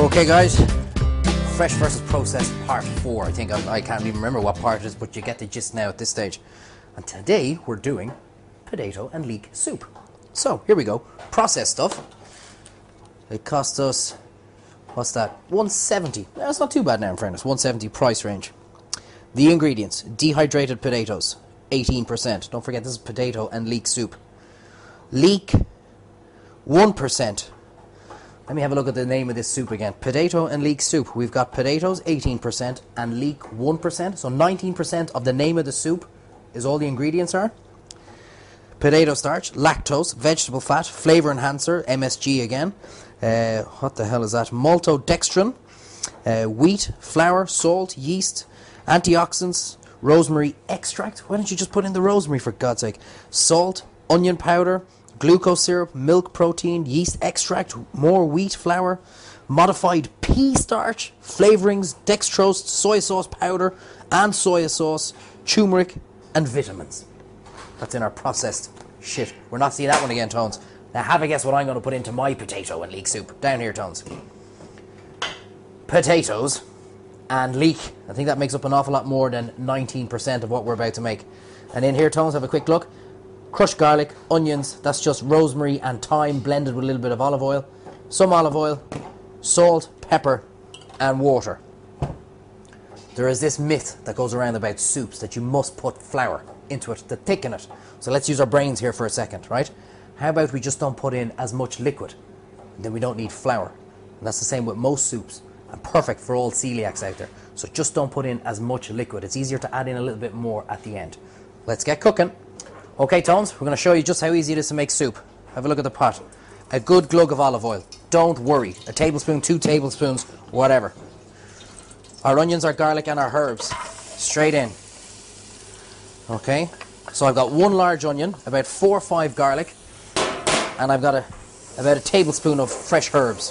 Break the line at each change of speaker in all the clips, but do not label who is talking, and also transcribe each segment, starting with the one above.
Okay guys, fresh versus processed part 4. I think I can't even remember what part it is, but you get the gist now at this stage. And today we're doing potato and leek soup. So here we go, processed stuff. It cost us, what's that, 170. That's not too bad now in fairness, 170 price range. The ingredients: dehydrated potatoes, 18%. Don't forget this is potato and leek soup. Leek, 1%. Let me have a look at the name of this soup again. Potato and leek soup. We've got potatoes, 18%, and leek, 1%. So 19% of the name of the soup is all the ingredients are. Potato starch, lactose, vegetable fat, flavor enhancer, MSG again. What the hell is that? Maltodextrin, wheat, flour, salt, yeast, antioxidants, rosemary extract. Why don't you just put in the rosemary for God's sake? Salt, onion powder, glucose syrup, milk protein, yeast extract, more wheat flour, modified pea starch, flavorings, dextrose, soy sauce powder and soy sauce, turmeric and vitamins. That's in our processed shit. We're not seeing that one again, Tones. Now have a guess what I'm going to put into my potato and leek soup. Down here, Tones. Potatoes and leek. I think that makes up an awful lot more than 19% of what we're about to make. And in here, Tones, have a quick look. Crushed garlic, onions, that's just rosemary and thyme blended with a little bit of olive oil, some olive oil, salt, pepper and water. There is this myth that goes around about soups that you must put flour into it to thicken it. So let's use our brains here for a second, right? How about we just don't put in as much liquid, then we don't need flour. And that's the same with most soups, and perfect for all celiacs out there. So just don't put in as much liquid. It's easier to add in a little bit more at the end. Let's get cooking. Okay, Tones, we're going to show you just how easy it is to make soup. Have a look at the pot. A good glug of olive oil. Don't worry. A tablespoon, 2 tablespoons, whatever. Our onions, our garlic and our herbs. Straight in. Okay, so I've got 1 large onion, about 4 or 5 garlic, and I've got about a tablespoon of fresh herbs.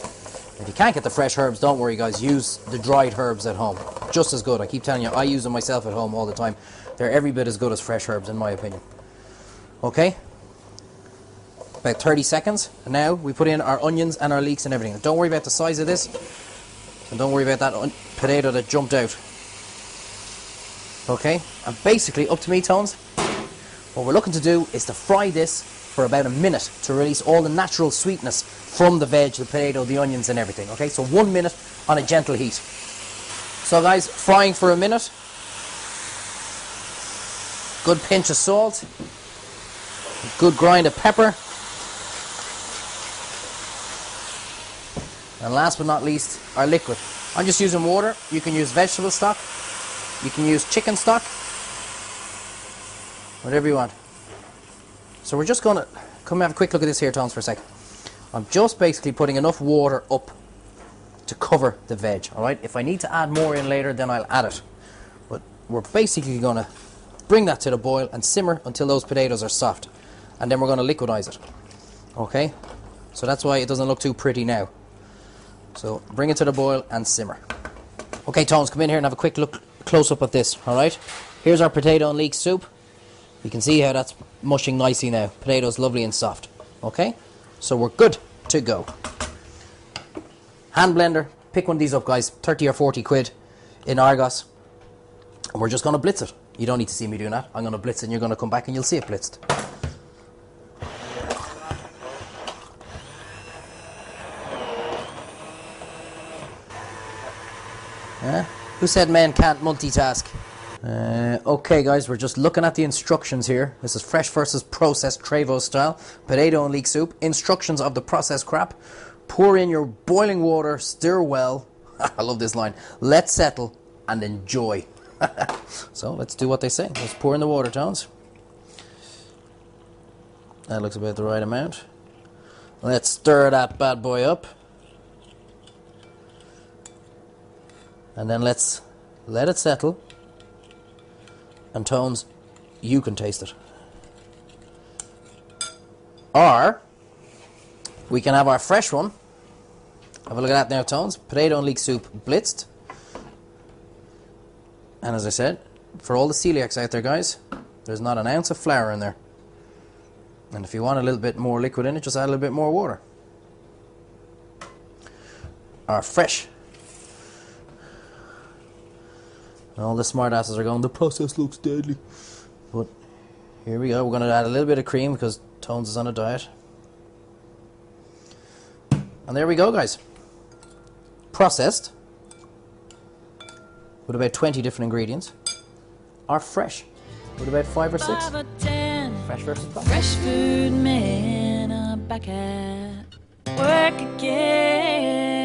If you can't get the fresh herbs, don't worry guys, use the dried herbs at home. Just as good. I keep telling you, I use them myself at home all the time. They're every bit as good as fresh herbs in my opinion. Okay, about 30 seconds. And now we put in our onions and our leeks and everything. Don't worry about the size of this, and don't worry about that potato that jumped out. Okay, and basically up to me, Tones. What we're looking to do is to fry this for about a minute to release all the natural sweetness from the veg, the potato, the onions and everything. Okay, so 1 minute on a gentle heat. So guys, frying for a minute. Good pinch of salt. Good grind of pepper. And last but not least, our liquid. I'm just using water. You can use vegetable stock. You can use chicken stock. Whatever you want. So we're just going to come have a quick look at this here, Tones, for a second. I'm just basically putting enough water up to cover the veg, alright? If I need to add more in later, then I'll add it. But we're basically going to bring that to the boil and simmer until those potatoes are soft. And then we're going to liquidize it. Okay? So that's why it doesn't look too pretty now. So bring it to the boil and simmer. Okay, Tones, come in here and have a quick look close up at this, alright? Here's our potato and leek soup. You can see how that's mushing nicely now. Potatoes lovely and soft. Okay? So we're good to go. Hand blender. Pick one of these up, guys. 30 or 40 quid in Argos. And we're just going to blitz it. You don't need to see me doing that. I'm going to blitz it and you're going to come back and you'll see it blitzed. Who said men can't multitask? Okay guys, we're just looking at the instructions here. This is fresh versus processed Trevo style. Potato and leek soup. Instructions of the processed crap. Pour in your boiling water, stir well. I love this line. Let settle and enjoy. So let's do what they say. Let's pour in the water, Tones. That looks about the right amount. Let's stir that bad boy up. And then let's let it settle. And Tones, you can taste it. Or we can have our fresh one. Have a look at that now, Tones. Potato and leek soup blitzed. And as I said, for all the celiacs out there, guys, there's not an ounce of flour in there. And if you want a little bit more liquid in it, just add a little bit more water. are fresh. And all the smart asses are going, the process looks deadly. But here we go. We're going to add a little bit of cream because Tones is on a diet. And there we go, guys. Processed, with about 20 different ingredients, are fresh, with about 5 or 6. Fresh versus processed.
Fresh food men are back at work again.